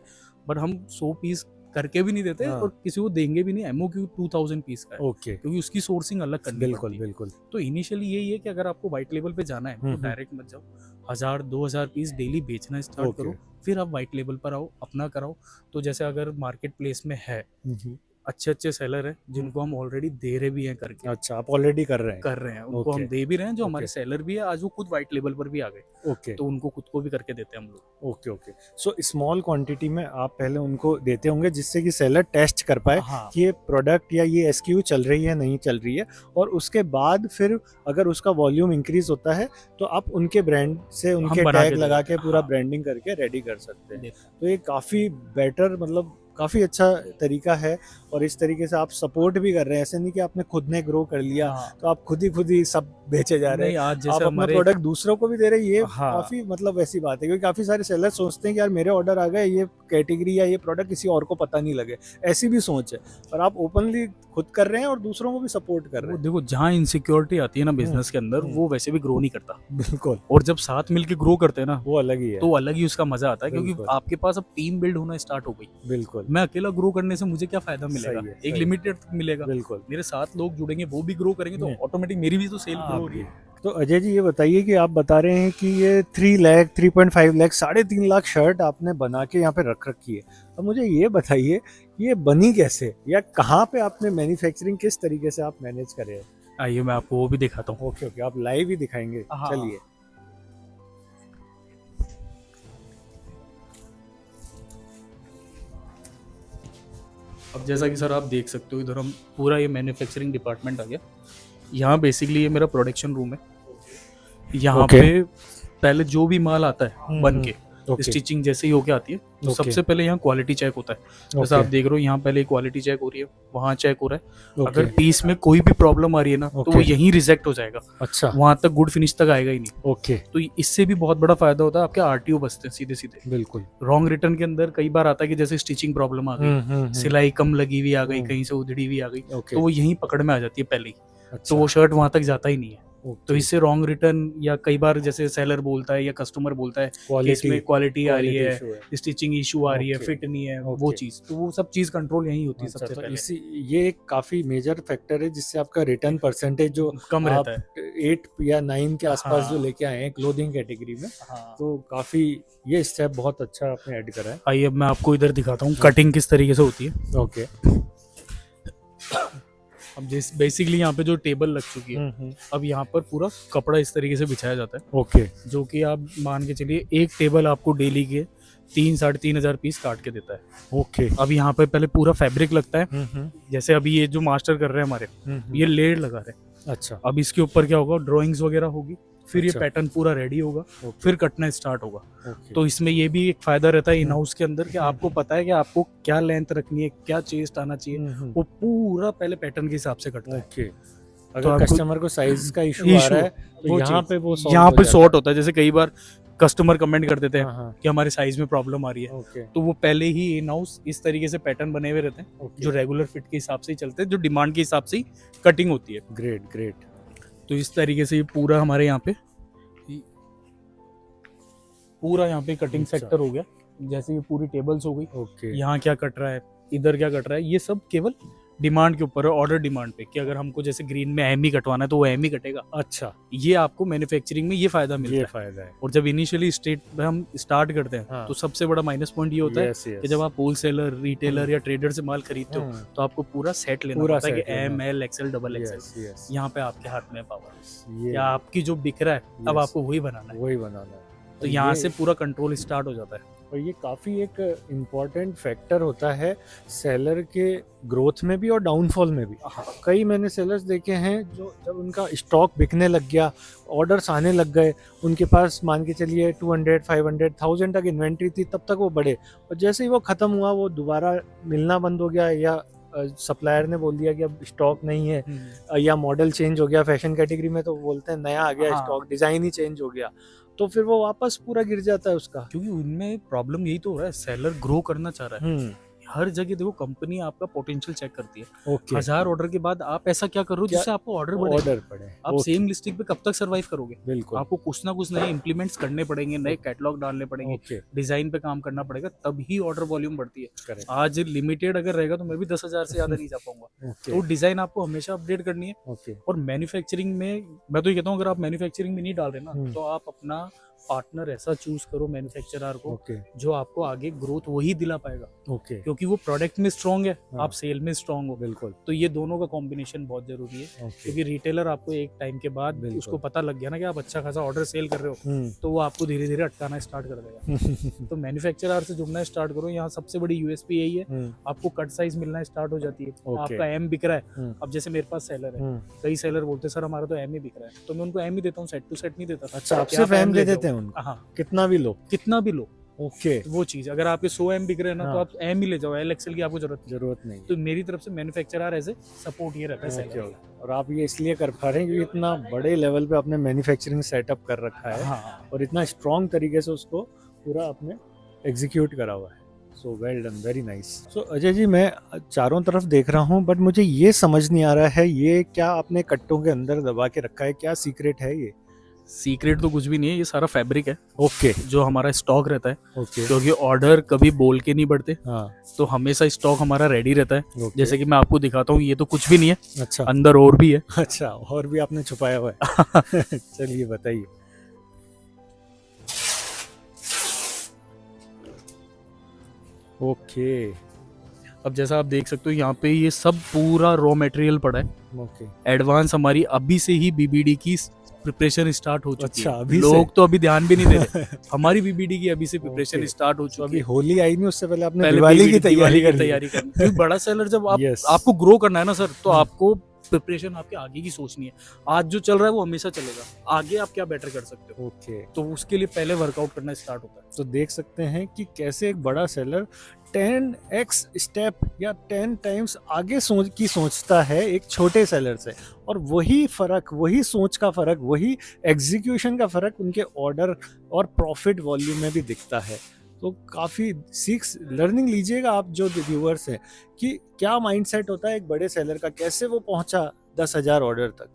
बट हम 100 पीस करके भी नहीं देते हाँ। और किसी को देंगे भी नहीं। एमओक्यू 2000 पीस का है ओके क्योंकि उसकी सोर्सिंग अलग करनी बिल्कुल पड़ती है। बिल्कुल तो इनिशियली यही है कि अगर आपको वाइट लेवल पे जाना है तो डायरेक्ट मत जाओ, 1000-2000 पीस डेली बेचना स्टार्ट Okay. करो, फिर आप वाइट लेवल पर आओ, अपना कराओ। तो जैसे अगर मार्केट प्लेस में है अच्छे अच्छे सेलर हैं जिनको हम ऑलरेडी दे रहे भी हैं करके, अच्छा, आप ऑलरेडी कर रहे हैं। उनको हम Okay. दे भी रहे हैं, जो हमारे Okay. सेलर भी है आज वो खुद वाइट लेवल पर भी आ गए, ओके तो उनको खुद को भी करके देते हैं हम लोग। Okay okay. So small quantity में आप पहले उनको देते होंगे जिससे कि सेलर टेस्ट कर पाए हाँ कि ये प्रोडक्ट या ये एसक्यू चल रही है नहीं चल रही है, और उसके बाद फिर अगर उसका वॉल्यूम इंक्रीज होता है तो आप उनके ब्रांड से उनके बना टैग के लगा देते के हैं, पूरा हाँ। ब्रांडिंग करके रेडी कर सकते हैं। देते तो ये काफ़ी बेटर मतलब काफ़ी अच्छा तरीका है, और इस तरीके से आप सपोर्ट भी कर रहे हैं। ऐसे नहीं कि आपने खुद ने ग्रो कर लिया हाँ। तो आप खुद ही सब बेचे जा रहे नहीं, हैं, आज आप जैसे अपना हमारे प्रोडक्ट दूसरों को भी दे रहे हैं। ये हाँ। काफी मतलब ऐसी बात है क्योंकि काफी सारे सेलर सोचते हैं कि यार मेरे ऑर्डर आ गए, ये कैटेगरी या ये प्रोडक्ट किसी और को पता नहीं लगे, ऐसी भी सोच है। और आप ओपनली खुद कर रहे हैं और दूसरों को भी सपोर्ट कर रहे वो हैं। देखो जहाँ इनसिक्योरिटी आती है ना बिजनेस के अंदर, वो वैसे भी ग्रो नहीं करता, बिल्कुल, और जब साथ मिलके ग्रो करते हैं ना वो अलग ही है। तो अलग ही उसका मजा आता है, क्योंकि बिल्कुल। आपके पास अब टीम बिल्ड होना स्टार्ट हो गई। बिल्कुल मैं अकेला ग्रो करने से मुझे क्या फायदा मिलेगा, सही है, एक सही। लिमिटेड मिलेगा। बिल्कुल। मेरे साथ लोग जुड़ेंगे, वो भी ग्रो करेंगे, तो नहीं। ऑटोमेटिक मेरी भी तो सेल ग्रो हो रही है। तो अजय जी ये बताइए कि आप बता रहे हैं कि ये 3 लाख 3.5 लाख 3.5 लाख शर्ट आपने बना के यहाँ पे रख रखी है। अब मुझे ये बताइए ये बनी कैसे, या कहाँ पे आपने मैन्युफैक्चरिंग किस तरीके से आप मैनेज करे हैं? आइए मैं आपको वो भी दिखाता हूँ। ओके ओके, आप लाइव ही दिखाएंगे। हाँ। चलिए। अब जैसा कि सर आप देख सकते हो, इधर हम पूरा ये मैन्युफैक्चरिंग डिपार्टमेंट आ गया। यहाँ बेसिकली ये मेरा प्रोडक्शन रूम है। यहाँ Okay. पे पहले जो भी माल आता है बन के, ओके स्टिचिंग जैसे ही होके आती है तो Okay. सबसे पहले यहाँ क्वालिटी चेक होता है। जैसे आप देख रहे हो यहाँ पहले क्वालिटी चेक हो रही है, वहाँ चेक हो रहा है। अगर पीस में कोई भी प्रॉब्लम आ रही है ना तो वो Okay. यहीं रिजेक्ट हो जाएगा, अच्छा वहाँ तक गुड फिनिश तक आएगा ही नहीं। ओके तो इससे भी बहुत बड़ा फायदा होता है, आपके आरटीओ बचते हैं सीधे सीधे। बिल्कुल। रॉन्ग रिटर्न के अंदर कई बार आता है कि जैसे स्टिचिंग प्रॉब्लम आ गई, सिलाई कम लगी हुई आ गई, कहीं से उधड़ी हुई आ गई, ओके तो वो यहीं पकड़ में आ जाती है पहले ही, अच्छा तो वो शर्ट वहां तक जाता ही नहीं है। ओके। तो इससे रॉन्ग रिटर्न, या कई बार जैसे सेलर बोलता है या कस्टमर बोलता है कि इसमें क्वालिटी आ रही है, issue है। स्टिचिंग इशू आ रही है, Okay. फिट नहीं है, वो Okay. चीज, तो वो सब चीज कंट्रोल यहीं होती है अच्छा, सबसे तो पहले। इसी ये एक काफी मेजर फैक्टर है जिससे आपका रिटर्न परसेंटेज जो कम आप रहता है। 8 या 9 के आसपास हाँ। जो लेके आए हैं क्लोथिंग कैटेगरी में, हाँ। तो काफी ये स्टेप बहुत अच्छा आपने ऐड करा है। आइए अब मैं आपको इधर दिखाता हूँ कटिंग किस तरीके से होती है। ओके। अब जिस बेसिकली यहाँ पे जो टेबल लग चुकी है, अब यहाँ पर पूरा कपड़ा इस तरीके से बिछाया जाता है, ओके जो कि आप मान के चलिए एक टेबल आपको डेली के 3-3.5 पीस काट के देता है। ओके। अब यहाँ पे पहले पूरा फैब्रिक लगता है, जैसे अभी ये जो मास्टर कर रहे हैं हमारे, ये लेयर लगा रहे हैं। अच्छा अब इसके ऊपर क्या होगा, ड्राइंग्स वगैरह होगी, फिर ये अच्छा। पैटर्न पूरा रेडी होगा, ओके, फिर कटना स्टार्ट होगा। ओके, तो इसमें ये भी एक फायदा रहता है इन हाउस के अंदर कि आपको पता है कि आपको क्या लेंथ रखनी है, क्या चेस्ट आना चाहिए, वो पूरा पहले पैटर्न के हिसाब से कटता है। ओके। तो अगर आपको कस्टमर को साइज का इशू आ रहा है तो वो यहाँ चीज़, पे वो solve यहाँ हो पे जाता सॉर्ट होता है। जैसे कई बार कस्टमर कमेंट कर देते है। हैं हाँ, हाँ, कि हमारे साइज में प्रॉब्लम आ रही है, ओके, तो वो पहले ही इन हाउस इस तरीके से पैटर्न बने हुए रहते हैं ओके, जो रेगुलर फिट के हिसाब से ही चलते हैं, जो डिमांड के हिसाब से ही कटिंग होती है। Great, great. तो इस तरीके से ये पूरा हमारे यहाँ पे पूरा यहाँ पे कटिंग अच्छा। सेक्टर हो गया। जैसे ये पूरी टेबल्स हो गई, ओके, यहाँ क्या कट रहा है, इधर क्या कट रहा है, ये सब केवल डिमांड के ऊपर है, ऑर्डर डिमांड पे, कि अगर हमको जैसे ग्रीन में एम ही कटवाना है तो वो एम ही कटेगा। अच्छा, ये आपको मैन्युफैक्चरिंग में ये फायदा मिलता ये है। फायदा है। और जब इनिशियली स्टेट में हम स्टार्ट करते हैं हाँ। तो सबसे बड़ा माइनस पॉइंट ये होता है यस, यस। कि जब आप होलसेलर, रिटेलर या ट्रेडर से माल खरीदते हो हम्म, तो आपको पूरा सेट लेना पूरा पड़ता है कि set लेना। M, L, XL, double yes, XL. Yes. यहाँ पे आपके हाथ में पावर, ये या आपकी जो बिक रहा है अब Yes. आपको वही बनाना है। वही बनाना है। तो और यहाँ ये- से पूरा कंट्रोल स्टार्ट हो जाता है। और ये काफ़ी एक इम्पॉर्टेंट फैक्टर होता है सेलर के ग्रोथ में भी और डाउनफॉल में भी। कई मैंने सेलर्स देखे हैं जो जब उनका स्टॉक बिकने लग गया, ऑर्डर्स आने लग गए, उनके पास मान के चलिए 200, 500, 1000 तक इन्वेंट्री थी, तब तक वो बढ़े, और जैसे ही वो ख़त्म हुआ वो दोबारा मिलना बंद हो गया, या सप्लायर ने बोल दिया कि अब स्टॉक नहीं है, या मॉडल चेंज हो गया फैशन कैटेगरी में, तो बोलते हैं नया आ गया हाँ। स्टॉक, डिज़ाइन ही चेंज हो गया, तो फिर वो वापस पूरा गिर जाता है उसका। क्योंकि उनमें प्रॉब्लम यही तो हो रहा है, सेलर ग्रो करना चाह रहा है। हर जगह देखो कंपनी आपका पोटेंशियल चेक करती है। ओके, 1000 ऑर्डर के बाद आप ऐसा क्या कर रहे हो क्या- जिससे आपको ऑर्डर बढ़े। ऑर्डर पड़े, आप ओके, सेम लिस्टिंग पे कब तक सरवाइव करोगे। बिल्कुल, आपको कुछ ना कुछ नए इंप्लीमेंट्स करने पड़ेंगे, नए कैटलॉग डालने पड़ेंगे, ओके, डिजाइन पे काम करना पड़ेगा, तभी ऑर्डर वॉल्यूम बढ़ती है। करेक्ट, आज लिमिटेड अगर रहेगा तो मैं भी 10,000 से ज्यादा नहीं जा पाऊंगा। ओके, तो डिजाइन आपको हमेशा अपडेट करनी है। ओके, और मैन्युफैक्चरिंग में मैं तो ये कहता हूँ, अगर आप मैन्युफैक्चरिंग में नहीं डाल रहे ना हम्म। तो आप अपना पार्टनर ऐसा चूज करो मैन्युफैक्चरर को ओके, जो आपको आगे ग्रोथ वही दिला पाएगा, ओके, क्योंकि वो प्रोडक्ट में स्ट्रांग है, हाँ। आप सेल में स्ट्रांग हो। बिल्कुल, तो ये दोनों का कॉम्बिनेशन बहुत जरूरी है, ओके, क्योंकि रिटेलर आपको एक टाइम के बाद बिल्कुल। उसको पता लग गया ना कि आप अच्छा खासा ऑर्डर सेल कर रहे हो, हम्म, तो वो आपको धीरे धीरे अटकाना स्टार्ट कर देगा। तो मैन्युफैक्चरर से जुड़ना स्टार्ट करो। यहाँ सबसे बड़ी यूएसपी यही है, आपको कट साइज मिलना स्टार्ट हो जाती है। ओके। आपका एम बिक रहा है, हम्म। अब जैसे मेरे पास सेलर है, हम्म, कई सेलर बोलते हैं सर हमारा तो एम ही बिक रहा है, तो मैं उनको एम ही देता हूँ, सेट टू सेट नहीं देता। अच्छा, आप कि सिर्फ आप एम M दे ले देते हैं जाओ। उनको, हाँ, कितना भी लो, कितना भी लो, ओके, वो चीज अगर आपके 100 एम बिक रहे हैं ना, तो हाँ। आप एम ही ले जाओ, एल एक्सएल की आपको जरूरत नहीं। जरूरत नहीं, तो मेरी तरफ से मैन्युफैक्चरर ऐसे सपोर्ट ये रहता है ओके, सेलर ओके। और आप ये इसलिए कर पा रहे हैं क्योंकि इतना बड़े लेवल पे आपने मैन्युफैक्चरिंग सेटअप कर रखा है, हाँ। और इतना स्ट्रॉन्ग तरीके से उसको पूरा आपने एग्जीक्यूट करा हुआ है। So well done, very nice. So Ajay ji, मैं चारों तरफ देख रहा हूँ, बट मुझे ये समझ नहीं आ रहा है, ये क्या आपने कट्टों के अंदर दबा के रखा है, क्या सीक्रेट है ये? सीक्रेट तो कुछ भी नहीं है, ये सारा फैब्रिक है ओके, जो हमारा स्टॉक रहता है, ओके, क्योंकि ऑर्डर कभी बोल के नहीं बढ़ते, हाँ, तो हमेशा स्टॉक हमारा रेडी रहता है। ओके, जैसे कि मैं आपको दिखाता हूँ, ये तो कुछ भी नहीं है, अच्छा, अंदर और भी है। अच्छा, और भी आपने छुपाया हुआ है। चलिए बताइए। ओके, अब जैसा आप देख सकते हो यहाँ पे ये सब पूरा रॉ मटेरियल पड़ा है। ओके, एडवांस हमारी अभी से ही बीबीडी की प्रिपरेशन स्टार्ट हो चुकी अच्छा, है। अभी से? लोग तो अभी ध्यान भी नहीं दे रहे। हमारी बीबीडी की अभी से प्रिपरेशन ओके। स्टार्ट हो तो चुकी अभी है। होली आई नहीं, उससे पहले आपने पहले दिवाली की BBD तैयारी कर ली। तैयारी करनी, क्योंकि बड़ा सेलर जब आप Yes. आपको ग्रो करना है ना सर, तो आपको प्रिपरेशन आपके आगे की सोचनी है। आज जो चल रहा है वो हमेशा चलेगा, आगे आप क्या बेटर कर सकते हो, ओके, तो उसके लिए पहले वर्कआउट करना स्टार्ट होता है। तो देख सकते हैं कि कैसे एक बड़ा सेलर 10x स्टेप या 10 टाइम्स आगे सोचता है एक छोटे सेलर से, और वही फर्क, वही सोच का फर्क, वही एग्जीक्यूशन का फर्क उनके ऑर्डर और प्रॉफिट वॉल्यूम में भी दिखता है। तो काफ़ी लर्निंग लीजिएगा आप जो व्यूअर्स हैं, कि क्या माइंडसेट होता है एक बड़े सेलर का, कैसे वो पहुंचा 10,000 ऑर्डर तक।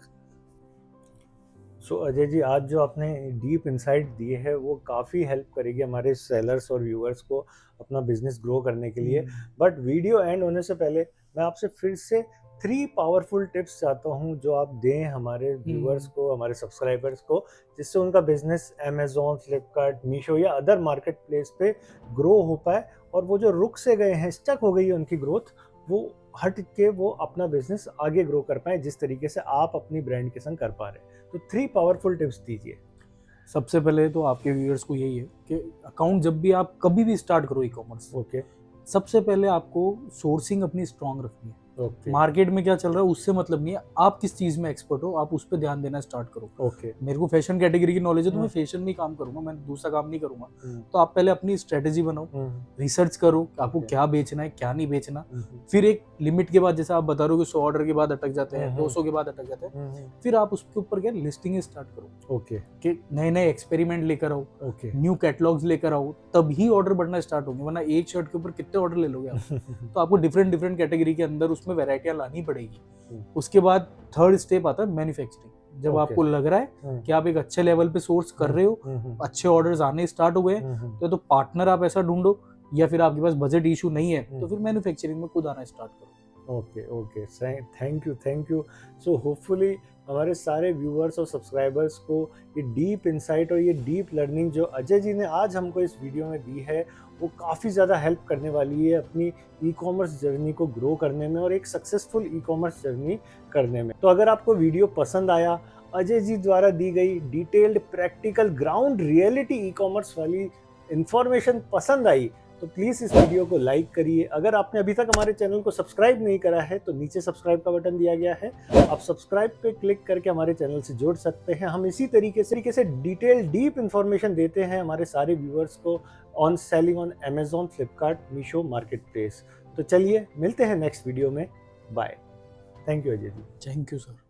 सो अजय जी, आज जो आपने डीप इंसाइट दिए है वो काफ़ी हेल्प करेगी हमारे सेलर्स और व्यूअर्स को अपना बिजनेस ग्रो करने के लिए। बट वीडियो एंड होने से पहले मैं आपसे फिर से 3 पावरफुल टिप्स चाहता हूँ जो आप दें हमारे व्यूअर्स को, हमारे सब्सक्राइबर्स को, जिससे उनका बिजनेस अमेजोन, फ्लिपकार्ट, मीशो या अदर मार्केट प्लेस पे ग्रो हो पाए, और वो जो रुक से गए हैं, स्टक हो गई है उनकी ग्रोथ, वो हट के वो अपना बिजनेस आगे ग्रो कर पाए जिस तरीके से आप अपनी ब्रांड के संग कर पा रहे हैं। तो 3 पावरफुल टिप्स दीजिए। सबसे पहले तो आपके व्यूअर्स को यही है कि अकाउंट जब भी आप कभी भी स्टार्ट करो ई कॉमर्स, ओके, सबसे पहले आपको सोर्सिंग अपनी स्ट्रांग रखनी है। ओके मार्केट में क्या चल रहा है उससे मतलब नहीं है, आप किस चीज में एक्सपर्ट हो आप उस पर ध्यान देना स्टार्ट करो। ओके मेरे को फैशन कैटेगरी की नॉलेज है तो मैं हम्म। फैशन में ही काम करूंगा, मैं दूसरा काम नहीं करूंगा। हम्म, तो आप पहले अपनी स्ट्रेटेजी बनाओ, रिसर्च करो कि आपको Okay. क्या बेचना है क्या नहीं बेचना। हम्म, फिर एक लिमिट के बाद, जैसे आप बता रहे हो कि 100 ऑर्डर के बाद अटक जाते हैं, हम्म। 200 के बाद अटक जाते हैं, हम्म, फिर आप उसके ऊपर क्या लिस्टिंग स्टार्ट करो ओके कि नए नए एक्सपेरिमेंट लेकर आओ, ओके न्यू कैटलॉग्स लेकर आओ, तभी ऑर्डर बढ़ना स्टार्ट होंगे, वरना एक शर्ट के ऊपर कितने ऑर्डर ले लोगे आप। तो आपको डिफरेंट डिफरेंट कैटेगरी के अंदर उसमें वैरायटियां लानी पड़ेगी। उसके बाद थर्ड स्टेप आता है मैन्युफैक्चरिंग। जब Okay. आपको लग रहा है कि आप एक अच्छे लेवल पे सोर्स कर रहे हो, अच्छे ऑर्डर्स आने स्टार्ट हो गए, तो पार्टनर आप ऐसा ढूंढो, या फिर आपके पास बजट इशू नहीं है तो फिर मैन्युफैक्चरिंग में खुद आना स्टार्ट करो। Okay okay thank you. So hopefully हमारे सारे व्यूअर्स और सब्सक्राइबर्स को ये डीप इंसाइट और ये डीप लर्निंग जो अजय जी ने आज हमको इस वीडियो में दी है वो काफ़ी ज़्यादा हेल्प करने वाली है अपनी ई कॉमर्स जर्नी को ग्रो करने में और एक सक्सेसफुल ई कॉमर्स जर्नी करने में। तो अगर आपको वीडियो पसंद आया, अजय जी द्वारा दी गई detailed practical ground reality e commerce वाली इंफॉर्मेशन पसंद आई तो प्लीज़ इस वीडियो को लाइक करिए। अगर आपने अभी तक हमारे चैनल को सब्सक्राइब नहीं करा है तो नीचे सब्सक्राइब का बटन दिया गया है, आप सब्सक्राइब पे क्लिक करके हमारे चैनल से जुड़ सकते हैं। हम इसी तरीके से डिटेल डीप इंफॉर्मेशन देते हैं हमारे सारे व्यूअर्स को on selling on Amazon, Flipkart, Meesho market place. तो चलिए मिलते हैं नेक्स्ट वीडियो में। Bye. Thank you Ajay ji. Thank you sir.